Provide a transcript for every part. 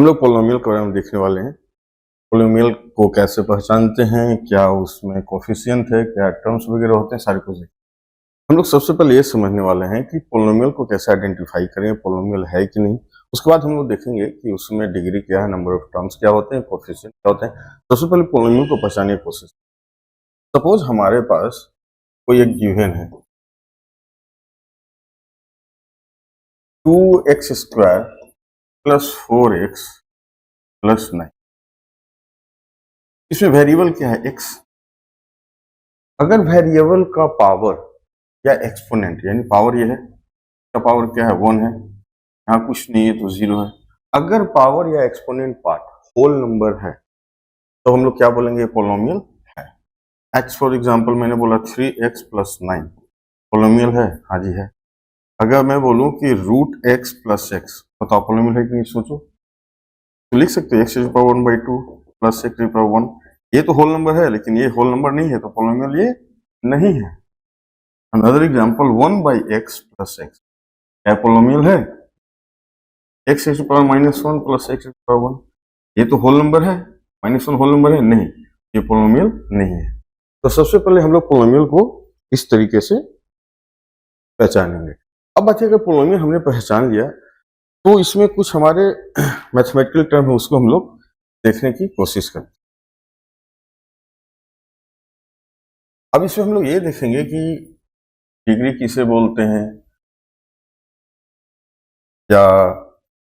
हम लोग पोलिनोमियल के बारे में देखने वाले हैं। पोलिनोमियल को कैसे पहचानते हैं, क्या उसमें कोफिशिएंट है, क्या टर्म्स वगैरह होते हैं, सारी कुछ हम लोग सबसे पहले ये समझने वाले हैं कि पोलिनोमियल को कैसे आइडेंटिफाई करें, पोलिनोमियल है कि नहीं। उसके बाद हम लोग देखेंगे कि उसमें डिग्री क्या है, नंबर ऑफ टर्म्स क्या होते हैं, कोफिशिएंट क्या होते हैं। सबसे पहले पोलिनोमियल को पहचानने की कोशिश। सपोज हमारे पास कोई एक गिवन है 2x² + 4x + 9। इसमें वेरिएबल क्या है, x। अगर वेरिएबल का पावर या एक्सपोनेंट, यानी पावर ये है, का पावर क्या है 1 है, यहाँ कुछ नहीं है तो 0 है। अगर पावर या एक्सपोनेंट पार्ट होल नंबर है तो हम लोग क्या बोलेंगे, पोलिनोमियल है। x फॉर एग्जांपल मैंने बोला 3x + 9 पोलिनोमियल है, हाँ जी है। अगर मैं बोलूं कि √x + x, बताओ पोलिनोमियल है कि नहीं, सोचो। तो लिख सकते हो x⁴1/2 + x⁴1। ये तो होल नंबर है, लेकिन ये होल नंबर नहीं है तो पोलिनोमियल ये नहीं है। अनदर एग्जांपल 1/x + x, क्या पोलिनोमियल है? x⁻⁻1 + x⁻1, ये तो होल नंबर है, -1 होल नंबर है, नहीं, ये पोलिनोमियल नहीं है। तो सबसे पहले हम लोग पोलिनोमियल को इस तरीके से पहचानेंगे। अब बात है, अगर पोलिनोमियल हमने पहचान लिया तो इसमें कुछ हमारे मैथमेटिकल टर्म है, उसको हम लोग देखने की कोशिश करते हैं। अब इसमें हम लोग ये देखेंगे कि डिग्री किसे बोलते हैं, या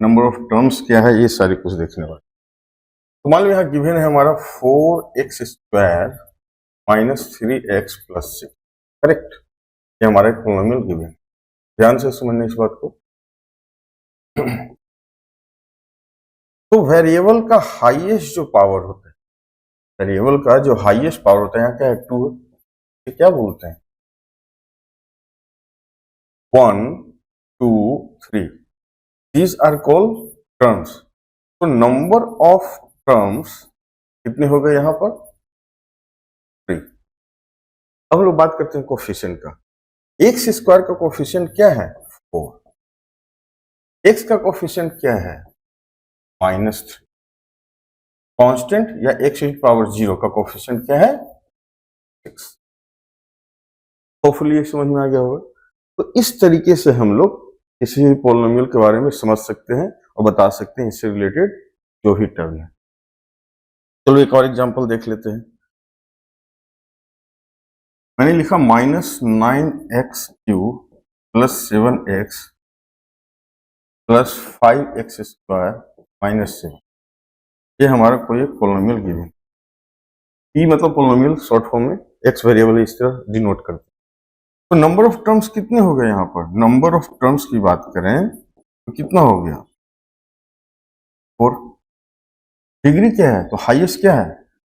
नंबर ऑफ टर्म्स क्या है, ये सारी कुछ देखने वाले। तो मान लो यहाँ गिवन है हमारा 4x² - 3x + 6, करेक्ट। ये हमारा एक पोलिनोमियल गिवन है। ध्यान से समझने इस बात को। तो वेरिएबल का हाईएस्ट जो पावर होता है, वेरिएबल का जो हाईएस्ट पावर होता है, यहाँ क्या है 2 है, ये क्या बोलते हैं 1 2 3, दीज आर कॉल्ड टर्म्स। तो नंबर ऑफ टर्म्स कितने हो गए यहाँ पर 3। अब हम लोग बात करते हैं कोफिशिएंट का। x² का कोफिशिएंट क्या है 4, x का कोफिशिएंट क्या है -3, कांस्टेंट या x⁻0 का कोफिशिएंट क्या है 6। होपफुली ये समझ में आ गया होगा। तो इस तरीके से हम लोग किसी भी पोलिनोमियल के बारे में समझ सकते हैं और बता सकते हैं इससे रिलेटेड जो भी टर्म है। चलो एक और एग्जांपल देख लेते हैं। मैंने लिखा -9x³ + 7x + 5x² - 7। ये हमारा कोई एक पोलिनोमियल गिवन। p मतलब पोलिनोमियल, शॉर्ट फॉर्म में x वेरिएबल इस तरह डिनोट करते हैं। तो नंबर ऑफ टर्म्स कितने हो गए यहाँ पर, नंबर ऑफ टर्म्स की बात करें तो कितना हो गया 4। डिग्री क्या है, तो हाईएस्ट क्या है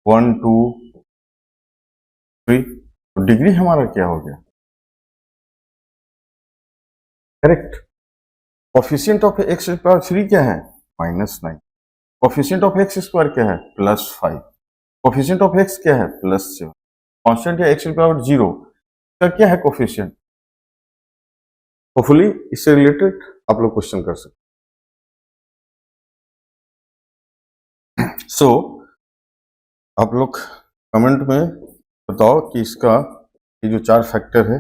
1 2 3, तो डिग्री हमारा क्या हो गया, करेक्ट। कोफिशिएंट ऑफ x⁻3 क्या है -9, कोफिशिएंट ऑफ x² क्या है +5, कोफिशिएंट ऑफ x क्या है +7, कांस्टेंट या x⁻0 का क्या है कोफिशिएंट। होपफुली इससे रिलेटेड आप लोग क्वेश्चन कर सकते। सो आप लोग कमेंट में बताओ कि इसका ये जो 4 फैक्टर है,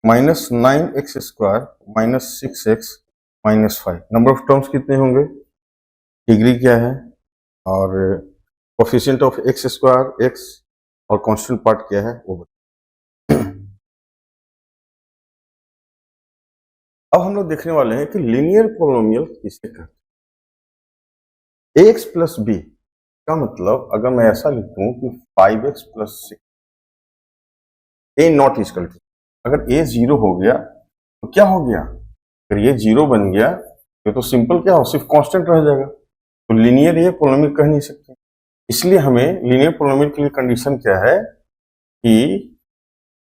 -9x² -6x -5, number of terms कितने होंगे, डिग्री क्या है, और कोफिशिएंट ऑफ x² x और कांस्टेंट पार्ट क्या है वो। अब हम लोग देखने वाले हैं कि लीनियर पोलिनोमियल किसे कहते हैं। ax + b का मतलब, अगर मैं ऐसा लिखूं कि 5x + 6 a not equal to, अगर a 0 हो गया तो क्या हो गया, अगर ये 0 बन गया तो सिंपल क्या हो, सिर्फ कांस्टेंट रह जाएगा, तो लीनियर ये पोलिनोमियल कह नहीं सकते। इसलिए हमें लीनियर पोलिनोमियल के लिए कंडीशन क्या है कि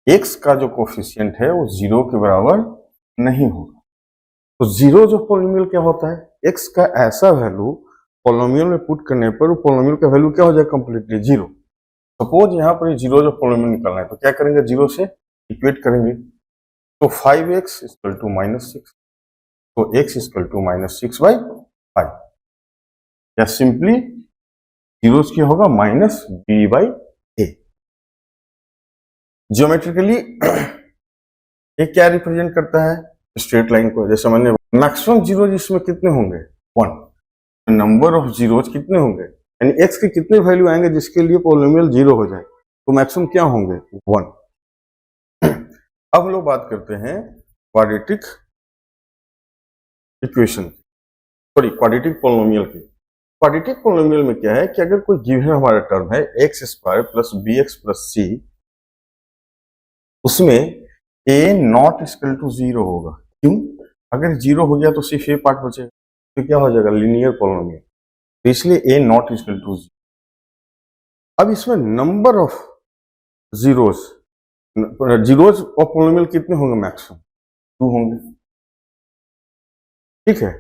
x का जो कोफिशिएंट है वो 0 के बराबर नहीं होगा। तो 0 जो पोलिनोमियल क्या होता है, x का ऐसा वैल्यू पोलिनोमियल में पुट करने पर वो पोलिनोमियल का वैल्यू क्या हो जाए, कंप्लीटली 0। सपोज यहाँ पर 0 जो पोलिनोमियल निकालना है तो क्या करेंगे, 0 से इक्वेट करेंगे। तो 5x = -6, तो x = -6/5। या सिंपली जीरोज क्या होगा minus b by a. Geometrically ये क्या रिप्रेजेंट करता है स्ट्रेट लाइन को। जैसे मैंने मैक्सिमम जीरोज इसमें कितने होंगे 1, नंबर ऑफ जीरोज कितने होंगे यानी एक्स के कितने वैल्यू आएंगे जिसके लिए पॉलिनोमियल 0 हो जाए, तो मैक्सिमम क्या होंगे 1। अब हम लोग बात करते हैं क्वाड्रेटिक इक्वेशन की, सॉरी क्वाड्रेटिक पॉलिनोमियल की। क्वाड्रेटिक पॉलिनोमियल में क्या है कि अगर कोई गिवन हमारा टर्म है x square plus b x plus c, उसमें ए नॉट इक्वल टू 0 होगा। क्यों? अगर 0 हो गया तो सिर्फ ए पार्ट बचेगा, तो क्या हो जाएगा लिनियर पॉलिनोमियल, तो इसलिए ए नॉट इक्वल टू 0। अब इसमें number of zeros of polynomial कितने होंगे मैक्सिमम 2 होंगे, ठीक है।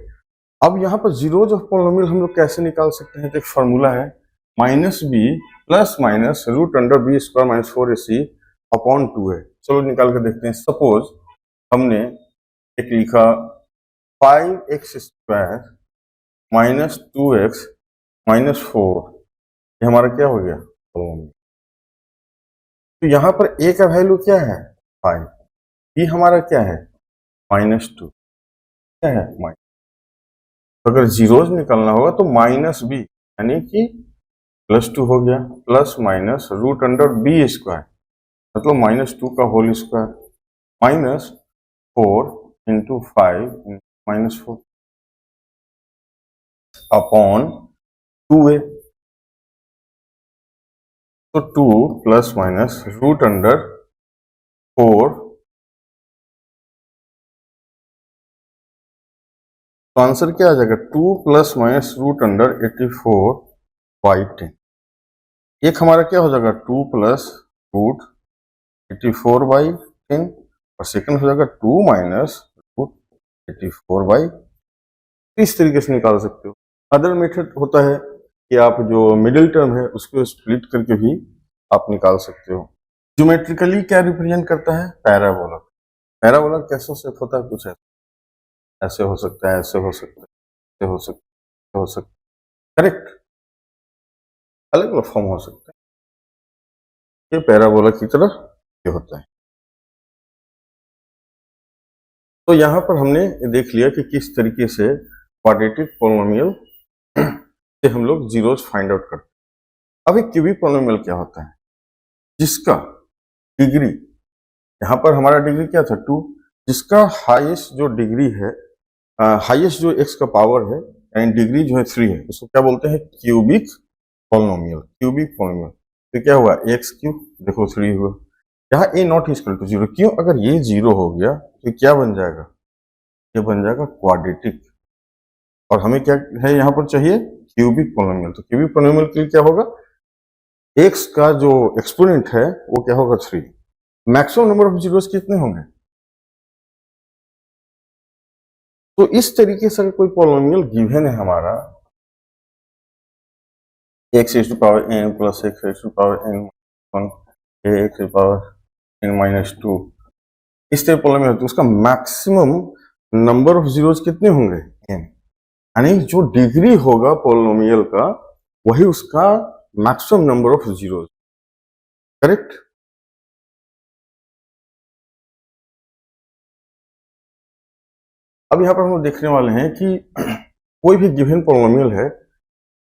अब यहाँ पर जीरोज ऑफ पॉलिनोमियल हम लोग कैसे निकाल सकते हैं, तो एक फॉर्मूला है minus b plus minus root under b square minus 4ac upon 2 है। चलो निकाल कर देखते हैं। सपोज हमने एक लिखा 5x square minus 2x minus 4, ये हमारा क्या हो गया पॉलिनोमियल। तो यहाँ पर a का वैल्यू क्या है 5, b हमारा क्या है माइनस 2, क्या है माइनस। तो अगर जीरोज निकलना होगा तो माइनस बी यानी कि प्लस 2 हो गया plus minus root under b square मतलब माइनस 2 का whole square minus 4 into 5 minus 4 upon 2a। तो 2 प्लस माइनस रूट अंडर 4, तो आंसर क्या आ जाएगा 2 plus minus root under 84 by 10। एक हमारा क्या हो जाएगा 2 प्लस रूट 84 बाई 10 और सेकंड हो जाएगा 2 माइनस रूट 84 बाई। इस तरीके से निकाल सकते हो। अदर मेथड होता है कि आप जो मिडिल टर्म है उसको स्प्लिट करके भी आप निकाल सकते हो। ज्योमेट्रिकली क्या रिप्रेजेंट करता है पैराबोला। पैराबोला कैसे सेट होता है, कुछ ऐसे हो सकता है, ऐसे हो सकता है, ऐसे हो सकता है, हो सकता है, करेक्ट, अलग अलग फॉर्म हो सकता है। ये पैराबोला की तरह ये होता है। तो यहां पर हमने देख लिया कि किस तरीके से क्वाड्रेटिक पॉलिनोमियल से हम लोग जीरोज फाइंड आउट करते हैं। अब एक क्यूबिक पॉलिनोमियल क्या होता है जिसका डिग्री, यहां पर हमारा डिग्री क्या था 2, जिसका हाईएस्ट जो डिग्री है, हाईएस्ट जो एक्स का पावर है एंड डिग्री जो है 3 है, उसको क्या बोलते हैं क्यूबिक पॉलिनोमियल। क्यूबिक पॉलिनोमियल तो क्या हुआ एक्स क्यूब, देखो 3 हुआ। यहाँ ए नॉट इक्वल टू 0, क्यों? अगर ये 0 हो गया तो क्या बन जाएगा, ये बन जाएगा क्वाड्रेटिक। और हमें क्या है यहाँ पर चाहिए क्यूबिक पॉलिनोमियल। तो क्यूबिक पॉलिनोमियल के लिए क्या होगा, एक्स का जो एक्सपोनेंट है वो क्या होगा 3। मैक्सिमम नंबर ऑफ जीरोस कितने होंगे। तो इस तरीके से कोई पॉलिनोमियल गिवन है हमारा x to power n plus x to power n 1 x to power n minus 2, इस तरह पॉलिनोमियल तो उसका मैक्सिमम नंबर ऑफ जीरोस कितने होंगे एन, यानी जो डिग्री होगा पॉलिनोमियल का वही उसका maximum number of zeros, correct. अब यहां पर हम लोग देखने वाले हैं कि कोई भी गिवन पॉलिनोमियल है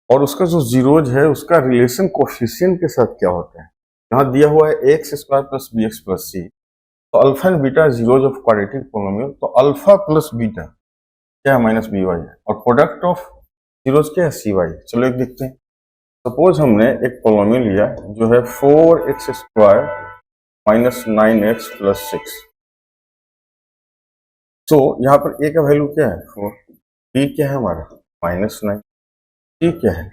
और उसका जो जीरोज है उसका रिलेशन कोफिशिएंट के साथ क्या होता है। यहां दिया हुआ है x square plus b x plus c, तो alpha and beta zeros of quadratic polynomial, तो अल्फा प्लस बीटा क्या है माइनस बी वाई है और प्रोडक्ट ऑफ जीरोज क्या है सी वाई। चलो एक देखते हैं। सपोज हमने एक पॉलिनोमियल लिया जो है 4x square minus 9x plus 6। तो यहाँ पर a का वैल्यू क्या है 4, b क्या है हमारा माइनस 9, c क्या है,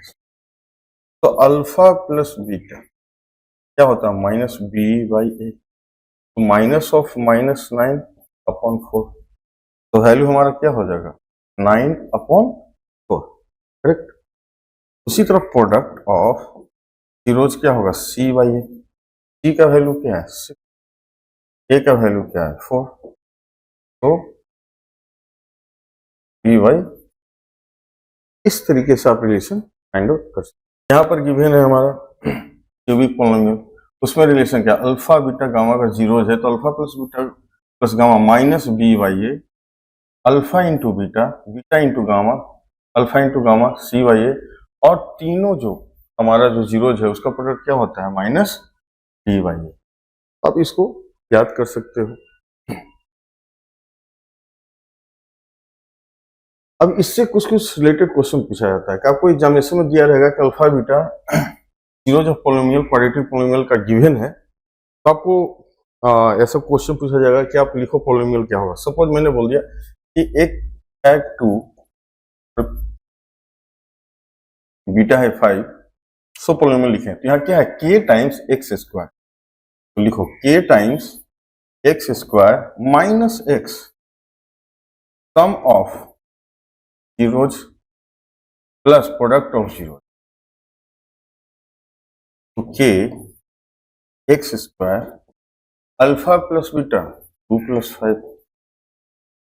तो अल्फा प्लस बीटा क्या होता है माइनस बी बाई ए, तो माइनस ऑफ माइनस 9 अपॉन 4, तो वैल्यू हमारा क्या हो जाएगा 9 अपॉन 4, करेक्ट। उसी तरह प्रोडक्ट ऑफ जीरोज क्या होगा सी बाई ए, सी का वैल्यू क्या है 6, ए का वैल्यू क्या है 4, तो बी बाई, इस तरीके से आप रिलेशन फाइंड आउट कर सकते। यहाँ पर गिवन है हमारा क्यूबिक पोलिनोमियल, उसमें रिलेशन क्या, अल्फा बीटा गामा का जीरोज है तो alpha plus beta plus gamma minus b by a, alpha into beta, beta into gamma, alpha into gamma c by a, और तीनों जो हमारा जो जीरोज है उसका प्रोडक्ट क्या होता है, माइनस डी वाई ए। आप इसको याद कर सकते हो। अब इससे कुछ कुछ रिलेटेड क्वेश्चन पूछा जाता है कि आपको एग्जामिनेशन में दिया रहेगा कि alpha beta zeros of polynomial quadratic polynomial का गिवन है, तो आपको ऐसा क्वेश्चन पूछा जाएगा कि आप लिखो पोलिनोमियल क्या होगा। सपोज मैंने बोल दिया कि एक है 2, बीटा है 5, सो पोलिनोमियल लिखें तो यहाँ क्या है, k टाइम्स एक्स स्क्वायर, तो लिखो k times x square minus x, sum of zeros plus product of zero, तो k x square alpha plus beta 2 plus 5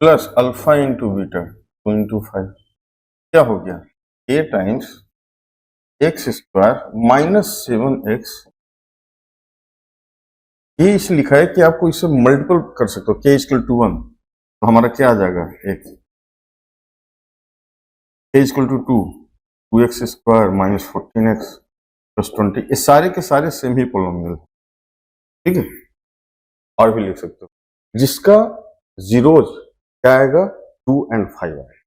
plus alpha into beta 2 into 5, क्या हो गया, k times x square minus 7x। ये इसे लिखा है कि आपको इसे मल्टीपल कर सकते हो, k इक्वल टू 1, तो हमारा क्या आ जाएगा, एक k equal to 2, 2x square minus 14x plus 20, ये सारे के सारे सेम ही पोलिनोमियल, ठीक है। और भी लिख सकते हो जिसका जीरोज क्या आएगा, 2 और 5 आएगा।